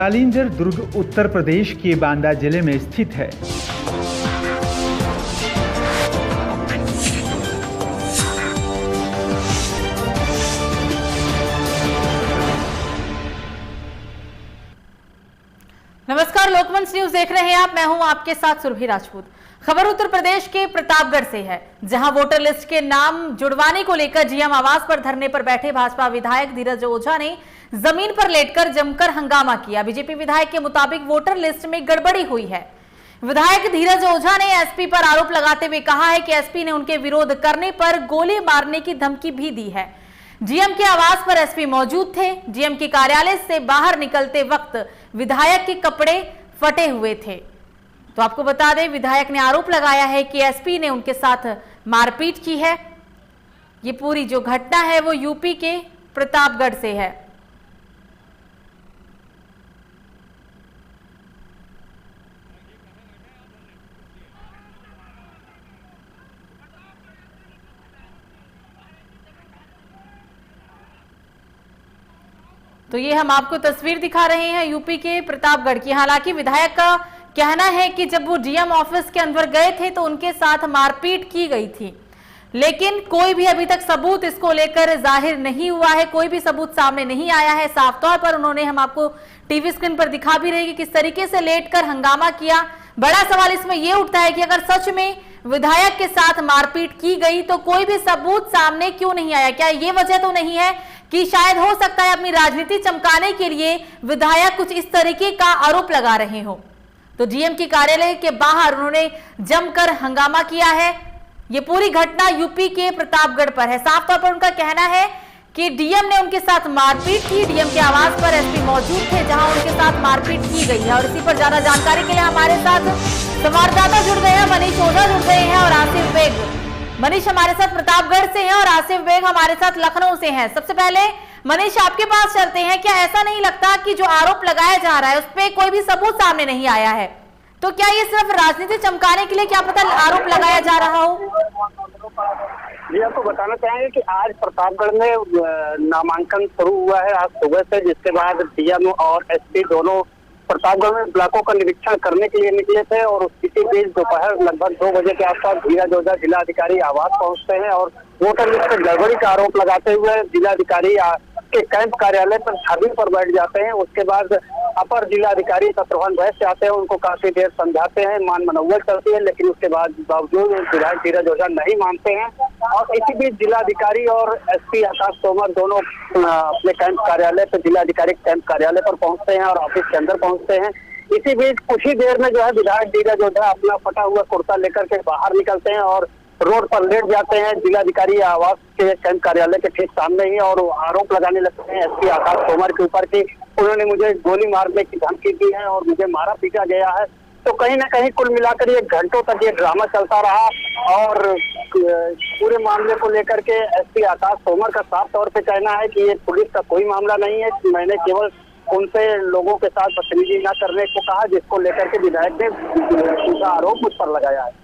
जालिंधर दुर्ग उत्तर प्रदेश के बांदा जिले में स्थित है। नमस्कार, लोकमंच न्यूज देख रहे हैं आप। मैं हूं आपके साथ सुरभि राजपूत। खबर उत्तर प्रदेश के प्रतापगढ़ से है, जहां वोटर लिस्ट के नाम जुड़वाने को लेकर जीएम आवास पर धरने पर बैठे भाजपा विधायक धीरज ओझा ने जमीन पर लेटकर जमकर हंगामा किया। बीजेपी विधायक के मुताबिक वोटर लिस्ट में गड़बड़ी हुई है। विधायक धीरज ओझा ने एसपी पर आरोप लगाते हुए कहा है कि एसपी ने उनके विरोध करने पर गोली मारने की धमकी भी दी है। जीएम के आवास पर एसपी मौजूद थे। जीएम के कार्यालय से बाहर निकलते वक्त विधायक के कपड़े फटे हुए थे। तो आपको बता दें, विधायक ने आरोप लगाया है कि एसपी ने उनके साथ मारपीट की है। ये पूरी जो घटना है वो यूपी के प्रतापगढ़ से है। तो ये हम आपको तस्वीर दिखा रहे हैं यूपी के प्रतापगढ़ की। हालांकि विधायक का कहना है कि जब वो डीएम ऑफिस के अंदर गए थे तो उनके साथ मारपीट की गई थी, लेकिन कोई भी अभी तक सबूत इसको लेकर जाहिर नहीं हुआ है। कोई भी सबूत सामने नहीं आया है। साफ तौर पर उन्होंने हम आपको टीवी स्क्रीन पर दिखा भी रहे कि किस तरीके से लेटकर हंगामा किया। बड़ा सवाल इसमें यह उठता है कि अगर सच में विधायक के साथ मारपीट की गई तो कोई भी सबूत सामने क्यों नहीं आया? क्या ये वजह तो नहीं है कि शायद हो सकता है अपनी राजनीति चमकाने के लिए विधायक कुछ इस तरीके का आरोप लगा रहे हो? तो डीएम के कार्यालय के बाहर उन्होंने जमकर हंगामा किया है। ये पूरी घटना यूपी के प्रतापगढ़ पर है। साफ तौर पर उनका कहना है कि डीएम ने उनके साथ मारपीट की। डीएम के आवास पर एसपी मौजूद थे, जहां उनके साथ मारपीट की गई है। और इसी पर ज्यादा जानकारी के लिए हमारे साथ संवाददाता जुड़ गए हैं, मनीष ओझा जुड़ गए हैं और आसिफ बेग। मनीष हमारे साथ प्रतापगढ़ से हैं और आसिफ बेग हमारे साथ लखनऊ से हैं। सबसे पहले मनीष, आपके पास चलते हैं। क्या ऐसा नहीं लगता कि जो आरोप लगाया जा रहा है उस पर कोई भी सबूत सामने नहीं आया है? तो क्या ये सिर्फ राजनीति चमकाने के लिए क्या पता आरोप लगाया जा रहा हो? जी, आपको बताना चाहेंगे कि आज प्रतापगढ़ में नामांकन शुरू हुआ है आज सुबह से, जिसके बाद डीएम और एसपी दोनों प्रतापगढ़ में ब्लॉकों का निरीक्षण करने के लिए निकले थे। और इसी बीच दोपहर लगभग 2 बजे के आसपास धीरज ओझा जिलाधिकारी आवास पहुंचते हैं और वोटर लिस्ट में गड़बड़ी का आरोप लगाते हुए जिलाधिकारी के कैंप कार्यालय पर धरने पर बैठ जाते हैं। उसके बाद अपर जिलाधिकारी शत्रुघ्न वैश्य आते हैं, उनको काफी देर समझाते हैं, मान मनौवल चलती है, लेकिन उसके बाद बावजूद विधायक धीरज ओझा नहीं मानते हैं। और इसी बीच जिलाधिकारी और एसपी आकाश तोमर दोनों अपने कैंप कार्यालय पर, जिलाधिकारी कैंप कार्यालय पर पहुंचते हैं और ऑफिस के अंदर पहुंचते हैं। इसी बीच कुछ ही देर में जो है विधायक धीरज ओझा अपना फटा हुआ कुर्ता लेकर के बाहर निकलते हैं और रोड पर लेट जाते हैं जिलाधिकारी आवास के कैंप कार्यालय के ठीक सामने ही, और आरोप लगाने लगते हैं एसपी आकाश तोमर के ऊपर कि उन्होंने मुझे गोली मारने की धमकी दी है और मुझे मारा पीटा गया है। तो कहीं ना कहीं कुल मिलाकर ये घंटों तक ये ड्रामा चलता रहा और पूरे मामले को लेकर के एसपी आकाश तोमर का साफ तौर पे कहना है कि ये पुलिस का कोई मामला नहीं है, मैंने केवल उनसे लोगों के साथ बदतमीजी न करने को कहा, जिसको लेकर के विधायक ने उनका आरोप मुझ पर लगाया है।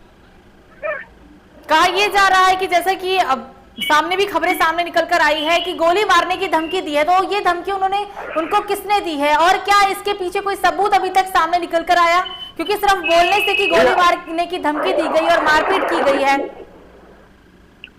कहा यह जा रहा है कि जैसा कि अब सामने भी खबरें सामने निकल कर आई है कि गोली मारने की धमकी दी है, तो ये धमकी उनको किसने दी है और क्या इसके पीछे कोई सबूत अभी तक सामने निकल कर आया? क्योंकि सिर्फ बोलने से कि गोली मारने की धमकी दी गई और मारपीट की गई है।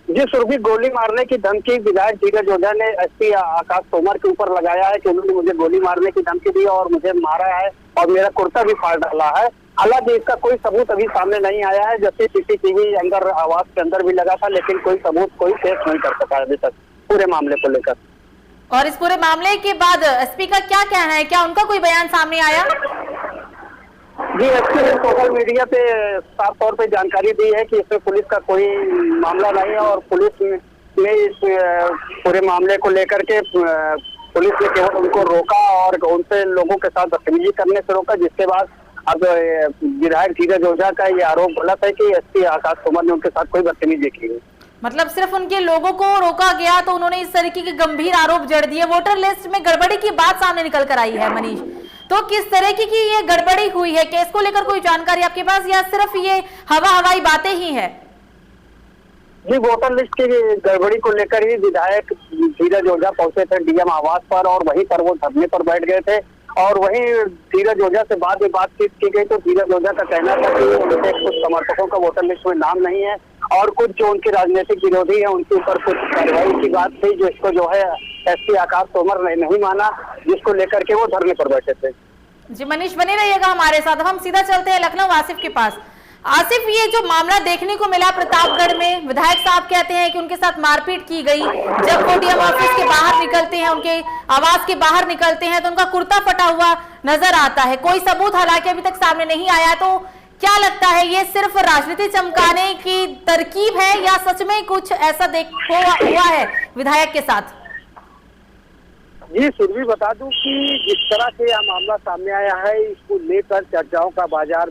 जी सुरभि, गोली मारने की धमकी विधायक धीरज ओझा ने एसपी आकाश तोमर के ऊपर लगाया है कि उन्होंने मुझे गोली मारने की धमकी दी और मुझे मारा है और मेरा कुर्ता भी फाड़ डाला है। हालांकि इसका कोई सबूत अभी सामने नहीं आया है, जबकि सीसीटीवी अंदर आवास के अंदर भी लगा था, लेकिन कोई सबूत कोई पेश नहीं कर सका अभी तक पूरे मामले को लेकर। और इस पूरे मामले के बाद एसपी का क्या कहना है? क्या उनका कोई बयान सामने आया? जी, एसपी ने सोशल मीडिया पे साफ तौर पे जानकारी दी है कि इसमें पुलिस का कोई मामला नहीं है और पुलिस ने इस पूरे मामले को लेकर के पुलिस ने केवल उनको रोका और उनसे लोगों के साथ बदतमीजी करने से रोका, जिसके बाद अब विधायक धीरज ओझा का ये आरोप गलत है कि एसपी आकाश तोमर ने उनके साथ कोई बदतमीजी की है। मतलब सिर्फ उनके लोगों को रोका गया तो उन्होंने इस तरीके के गंभीर आरोप जड़ दिए। वोटर लिस्ट में गड़बड़ी की बात सामने निकल कर आई है मनीष, तो किस तरह की ये गड़बड़ी हुई है? क्या इसको लेकर कोई जानकारी आपके पास या सिर्फ ये हवाई बातें ही है? जी, वोटर लिस्ट की गड़बड़ी को लेकर ही विधायक धीरज ओझा पहुंचे थे डीएम आवास पर और वहीं पर वो धरने पर बैठ गए थे। और वहीं धीरज ओझा से बाद में बातचीत की गई तो धीरज ओझा का कहना था कि उनके कुछ समर्थकों का वोटर लिस्ट में नाम नहीं है और कुछ जो उनके राजनीतिक विरोधी है उनके ऊपर कुछ कार्रवाई की बात थी, जो इसको जो है एसपी आकाश तोमर ने नहीं माना, जिसको लेकर के वो धरने पर बैठे थे। जी मनीष बने रहिएगा हमारे साथ। अब हम सीधा चलते हैं लखनऊ आसिफ के पास। आसिफ, ये जो मामला देखने को मिला प्रतापगढ़ में, विधायक साहब कहते हैं कि उनके साथ मारपीट की गई। जब वो डीएम ऑफिस के बाहर निकलते हैं, उनके आवास के बाहर निकलते हैं तो उनका कुर्ता फटा हुआ नजर आता है। कोई सबूत हालांकि अभी तक सामने नहीं आया, तो क्या लगता है ये सिर्फ राजनीति चमकाने की तरकीब है या सच में कुछ ऐसा हुआ है विधायक के साथ? जी सुरभि, बता दूं कि जिस तरह से यह मामला सामने आया है इसको लेकर चर्चाओं का बाजार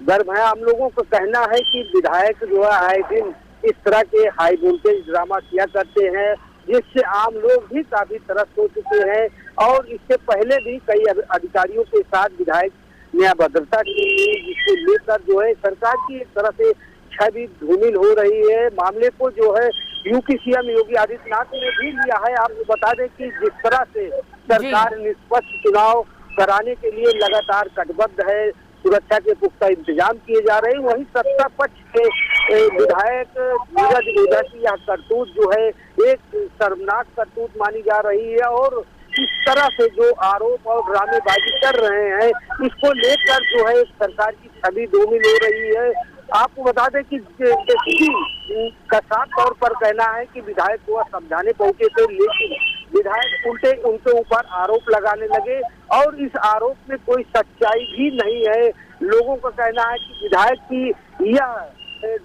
गर्म है। हम लोगों को कहना है कि विधायक जो है आए दिन इस तरह के हाई वोल्टेज ड्रामा किया करते हैं, जिससे आम लोग भी काफी त्रस्त हो चुके हैं और इससे पहले भी कई अधिकारियों के साथ विधायक ने अभद्रता की, जिसको लेकर जो है सरकार की एक तरह से छवि धूमिल हो रही है। मामले को जो है यूपी सीएम योगी आदित्यनाथ ने भी लिया है। आपको बता दें कि जिस तरह से सरकार निष्पक्ष चुनाव कराने के लिए लगातार कटिबद्ध है, सुरक्षा के पुख्ता इंतजाम किए जा रहे हैं, वहीं सत्ता पक्ष के विधायक धीरज ओझा की यह करतूत जो है एक शर्मनाक करतूत मानी जा रही है और इस तरह से जो आरोप और ड्रामेबाजी कर रहे हैं इसको लेकर जो है सरकार की छवि धूमिल हो रही है। आपको बता दें कि एसपी का साफ तौर पर कहना है कि विधायक को समझाने पहुंचे थे, लेकिन विधायक उल्टे उनके ऊपर आरोप लगाने लगे और इस आरोप में कोई सच्चाई भी नहीं है। लोगों का कहना है कि विधायक की यह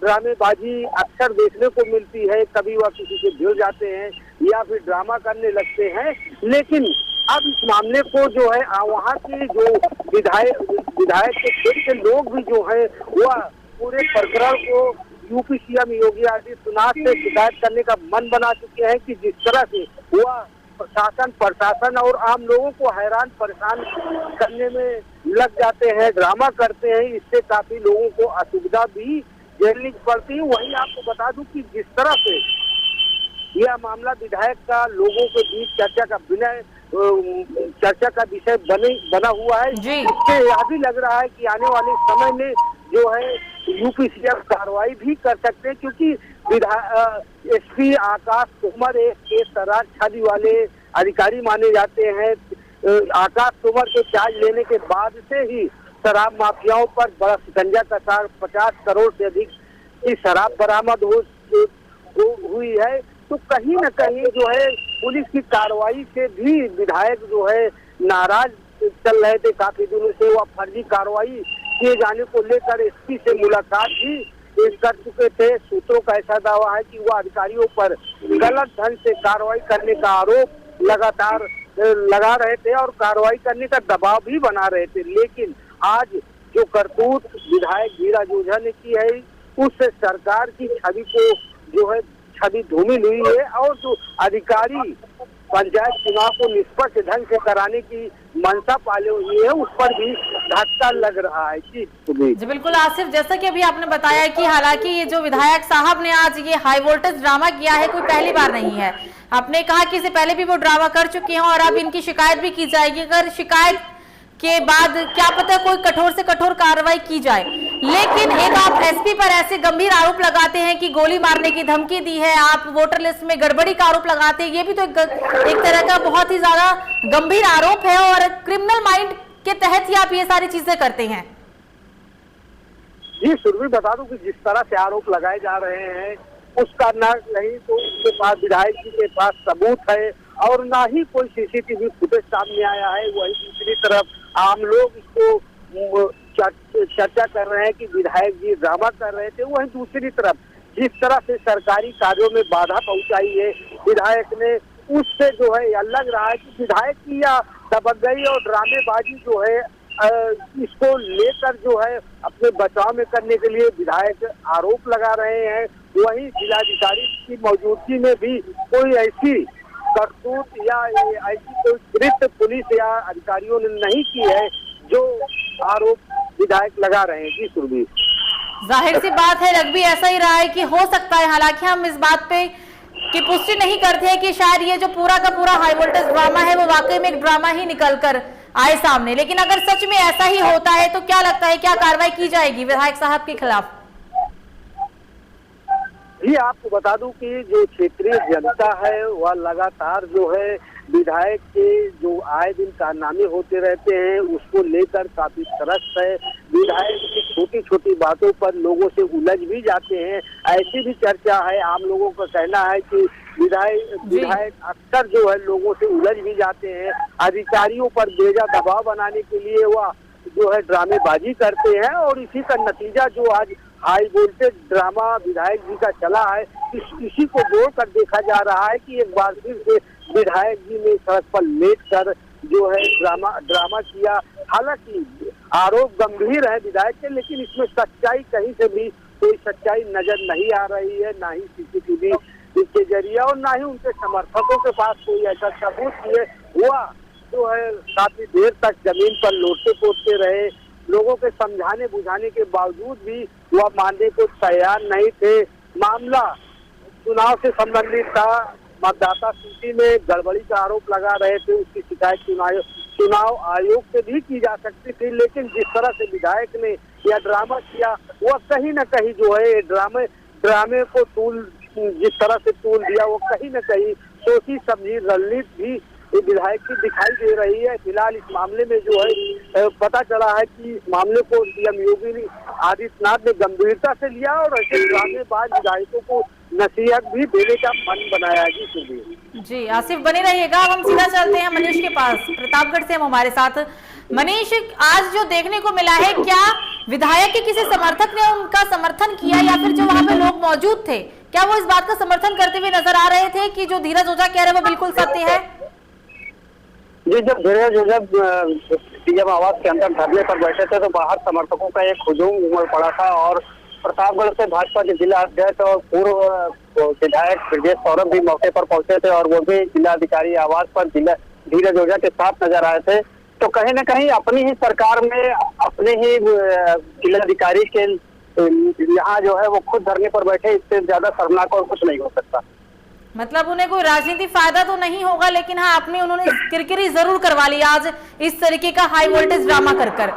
ड्रामेबाजी अक्सर देखने को मिलती है, कभी वह किसी से भिड़ जाते हैं या फिर ड्रामा करने लगते हैं, लेकिन अब इस मामले को जो है वहाँ के जो विधायक के खेत के लोग भी जो है वह पूरे प्रकरण को यूपी सीएम योगी आदित्यनाथ से शिकायत करने का मन बना चुके हैं कि जिस तरह से वह प्रशासन और आम लोगों को हैरान परेशान करने में लग जाते हैं, ड्रामा करते हैं, इससे काफी लोगों को असुविधा भी झेलनी पड़ती है। वहीं आपको बता दूं कि जिस तरह से यह मामला विधायक का लोगों के बीच चर्चा का विषय बना हुआ है, इससे यह भी लग रहा है कि आने वाले समय में जो है यूपी सीएम कार्रवाई भी कर सकते हैं, क्योंकि एसपी आकाश तोमर एक तरार छवि वाले अधिकारी माने जाते हैं। आकाश तोमर के चार्ज लेने के बाद से ही शराब माफियाओं पर बड़ा शिकंजा कसा, 50 करोड़ से अधिक की शराब बरामद हुई है। तो कहीं न कहीं जो है पुलिस की कार्रवाई से भी विधायक जो है नाराज चल रहे थे काफी दिनों से। वह फर्जी कार्रवाई किए जाने को लेकर एसपी से मुलाकात भी कर चुके थे। सूत्रों का ऐसा दावा है कि वह अधिकारियों पर गलत ढंग से कार्रवाई करने का आरोप लगातार लगा रहे थे और कार्रवाई करने का दबाव भी बना रहे थे, लेकिन आज जो करतूत विधायक धीरज ओझा ने की है उससे सरकार की छवि को जो है छवि धूमिल हुई है और जो अधिकारी पंचायत चुनाव को निष्पक्ष ढंग से कराने की मंशा पाले हुई है उस पर भी धक्का लग रहा है। जी बिल्कुल आसिफ, जैसा कि अभी आपने बताया कि हालांकि ये जो विधायक साहब ने आज ये हाई वोल्टेज ड्रामा किया है कोई पहली बार नहीं है। आपने कहा कि इससे पहले भी वो ड्रामा कर चुके हैं और अब इनकी शिकायत भी की जाएगी। अगर शिकायत के बाद क्या पता कोई कठोर से कठोर कार्रवाई की जाए, लेकिन एक आप एसपी पर ऐसे गंभीर आरोप लगाते हैं कि गोली मारने की धमकी दी है, आप वोटर लिस्ट में गड़बड़ी का आरोप लगाते हैं, ये भी तो एक तरह का बहुत ही ज्यादा गंभीर आरोप है और क्रिमिनल माइंड के तहत ही आप ये सारी चीजें करते हैं। जी सुरभि, बता दूं कि जिस तरह से आरोप लगाए जा रहे हैं उसका ना नहीं तो उसके पास विधायक जी के पास सबूत है और ना ही कोई सीसीटीवी फुटेज सामने आया है। वही दूसरी तरफ आम लोग इसको चर्चा कर रहे हैं कि विधायक जी ड्रामा कर रहे थे। वहीं दूसरी तरफ जिस तरह से सरकारी कार्यों में बाधा पहुंचाई है विधायक ने, उससे जो है यह लग रहा है कि विधायक की यह दबंगई और ड्रामेबाजी जो है इसको लेकर जो है अपने बचाव में करने के लिए विधायक आरोप लगा रहे हैं। वहीं जिलाधिकारी की मौजूदगी में भी कोई ऐसी करतूत या ऐसी कोई कृत्य पुलिस या अधिकारियों ने नहीं की है जो आरोप विधायक लगा रहे हैं। जी सुरभि, जाहिर सी बात है लग भी ऐसा ही रहा है कि हो सकता है, हालांकि हम इस बात पे की पुष्टि नहीं करते हैं कि शायद ये जो पूरा का पूरा हाई वोल्टेज ड्रामा है वो वाकई में एक ड्रामा ही निकल कर आए सामने। लेकिन अगर सच में ऐसा ही होता है तो क्या लगता है, क्या कार्रवाई की जाएगी विधायक साहब के खिलाफ? जी आपको बता दूं कि जो क्षेत्रीय जनता है वह लगातार जो है विधायक के जो आए दिन कारनामे होते रहते हैं उसको लेकर काफी त्रस्त है। विधायक की छोटी छोटी बातों पर लोगों से उलझ भी जाते हैं, ऐसी भी चर्चा है। आम लोगों का कहना है कि विधायक अक्सर जो है लोगों से उलझ भी जाते हैं, अधिकारियों पर बेजा दबाव बनाने के लिए वह जो है ड्रामेबाजी करते हैं, और इसी का नतीजा जो आज हाई वोल्टेज ड्रामा विधायक जी का चला है, इसी को जोड़कर देखा जा रहा है कि एक बार फिर से विधायक जी ने सड़क पर लेट कर जो है ड्रामा किया। हालांकि आरोप गंभीर है विधायक के, लेकिन इसमें सच्चाई कहीं से भी कोई सच्चाई नजर नहीं आ रही है, ना ही सीसीटीवी के जरिए और ना ही उनके समर्थकों के पास कोई ऐसा सबूत है। हुआ जो है काफी देर तक जमीन पर लोटते पोटते रहे, लोगों के समझाने बुझाने के बावजूद भी वह मानने को तैयार नहीं थे। मामला चुनाव से संबंधित था, मतदाता सूची में गड़बड़ी का आरोप लगा रहे थे, उसकी शिकायत चुनाव आयोग से भी की जा सकती थी, लेकिन जिस तरह से विधायक ने यह ड्रामा किया वह कहीं न कहीं जो है ड्रामे को जिस तरह से तूल दिया वो कहीं न कहीं सोची समझी रणनीति भी विधायक की दिखाई दे रही है। फिलहाल इस मामले में जो है पता चला है कि इस मामले को सीएम योगी आदित्यनाथ ने गंभीरता से लिया और ऐसे ड्रामेबाज विधायकों को नसीहत भी देने का मन बनाया है। जी आसिफ बने रहिएगा। अब हम सीधा चलते हैं मनीष के पास, प्रतापगढ़ से हम हमारे साथ। मनीष, आज जो देखने को मिला है, क्या विधायक के किसी समर्थक ने उनका समर्थन किया या फिर जो वहां पे लोग मौजूद थे क्या वो इस बात का समर्थन करते हुए नजर आ रहे थे कि जो धीरज ओझा कह रहे हैं वो बिल्कुल सत्य है? जी, जब धीरज ओझा सीएम आवास के अंदर धरने पर बैठे थे तो बाहर समर्थकों का एक हुजूम उमड़ पड़ा था और प्रतापगढ़ से भाजपा के जिला अध्यक्ष और पूर्व विधायक ब्रजेश सौरभ भी मौके पर पहुंचे थे और वो भी जिलाधिकारी आवास पर धीरज ओझा के साथ नजर आए थे। तो कहीं न कहीं अपनी ही सरकार में अपने ही जिलाधिकारी के यहाँ जो है वो खुद धरने पर बैठे, इससे ज्यादा शर्मनाक और कुछ नहीं हो सकता। मतलब उन्हें कोई राजनीतिक फायदा तो नहीं होगा, लेकिन हाँ उन्होंने किरकिरी जरूर करवा ली आज इस तरीके का हाई वोल्टेज ड्रामा कर।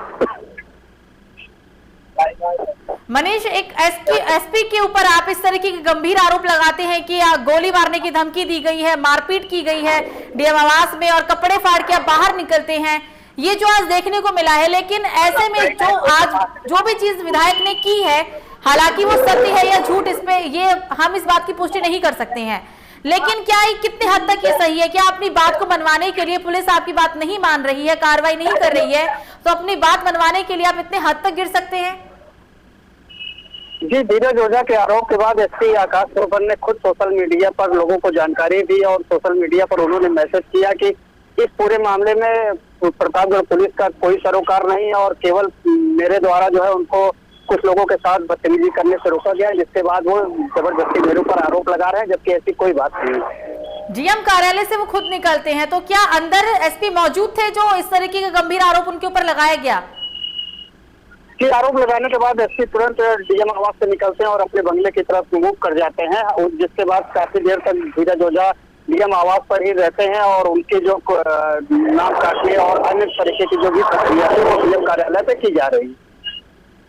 मनीष, एक एसपी के ऊपर आप इस तरीके के गंभीर आरोप लगाते हैं कि गोली मारने की धमकी दी गई है, मारपीट की गई है डीएम आवास में और कपड़े फाड़ के आप बाहर निकलते हैं, ये जो आज देखने को मिला है। लेकिन ऐसे में जो आज जो भी चीज विधायक ने की है, हालांकि वो सत्य है या झूठ, इस पे ये हम इस बात की पुष्टि नहीं कर सकते हैं, लेकिन क्या ये कितने हद तक ये सही है? क्या अपनी बात को मनवाने के लिए पुलिस आपकी बात नहीं मान रही है, कार्रवाई नहीं कर रही है, तो अपनी बात मनवाने के लिए आप इतने हद तक गिर सकते हैं? जी, धीरज ओझा के आरोप के बाद एसपी आकाश ग्रोवर ने खुद सोशल मीडिया पर लोगों को जानकारी दी और सोशल मीडिया पर उन्होंने मैसेज किया कि इस पूरे मामले में प्रतापगढ़ पुलिस का कोई सरोकार नहीं है और केवल मेरे द्वारा जो है उनको कुछ लोगों के साथ बदतमीजी करने से रोका गया, जिसके बाद वो जबरदस्ती मेरे ऊपर आरोप लगा रहे हैं, जबकि ऐसी कोई बात नहीं है। डीएम कार्यालय से वो खुद निकलते हैं, तो क्या अंदर एसपी मौजूद थे जो इस तरीके का गंभीर आरोप उनके ऊपर लगाया गया? आरोप लगाने के बाद एसपी तुरंत डीएम आवास से निकलते हैं और अपने बंगले की तरफ मूव कर जाते हैं, जिसके बाद काफी देर तक धीरज ओझा डीएम आवास पर ही रहते हैं और उनके जो नाम काटने और अन्य तरीके की जो भी प्रक्रिया है वो डीएम कार्यालय पे की जा रही है।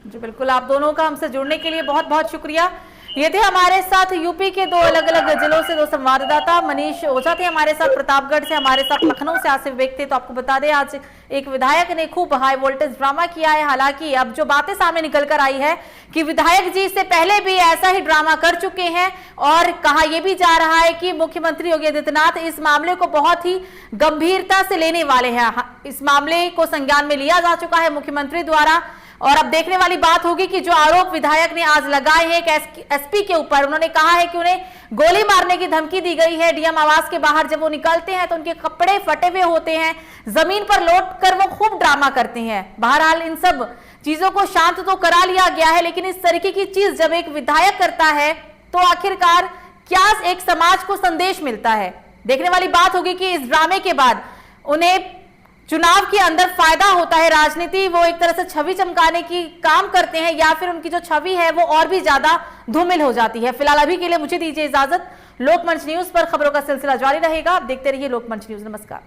जी बिल्कुल, आप दोनों का हमसे जुड़ने के लिए बहुत बहुत शुक्रिया। ये थे हमारे साथ यूपी के दो अलग अलग जिलों से दो संवाददाता, मनीष ओझा थे हमारे साथ प्रतापगढ़ से, हमारे साथ लखनऊ से आसिफ बेग थे। तो आपको बता दें आज एक विधायक ने खूब हाई वोल्टेज ड्रामा किया है। हालांकि अब जो बातें सामने निकल कर आई है कि विधायक जी से पहले भी ऐसा ही ड्रामा कर चुके हैं और कहा यह भी जा रहा है कि मुख्यमंत्री योगी आदित्यनाथ इस मामले को बहुत ही गंभीरता से लेने वाले हैं। इस मामले को संज्ञान में लिया जा चुका है मुख्यमंत्री द्वारा और अब देखने वाली बात होगी कि जो आरोप विधायक ने आज लगाए हैं एसपी के ऊपर, उन्होंने कहा है कि उन्हें गोली मारने की धमकी दी गई है डीएम आवास के बाहर। जब वो निकलते हैं तो उनके कपड़े फटे हुए होते हैं, जमीन पर लौट कर वो खूब ड्रामा करते हैं। बहरहाल इन सब चीजों को शांत तो करा लिया गया है, लेकिन इस तरीके की चीज जब एक विधायक करता है तो आखिरकार क्या एक समाज को संदेश मिलता है? देखने वाली बात होगी कि इस ड्रामे के बाद उन्हें चुनाव के अंदर फायदा होता है, राजनीति वो एक तरह से छवि चमकाने की काम करते हैं या फिर उनकी जो छवि है वो और भी ज्यादा धूमिल हो जाती है। फिलहाल अभी के लिए मुझे दीजिए इजाजत। लोकमंच न्यूज पर खबरों का सिलसिला जारी रहेगा। आप देखते रहिए लोकमंच न्यूज। नमस्कार।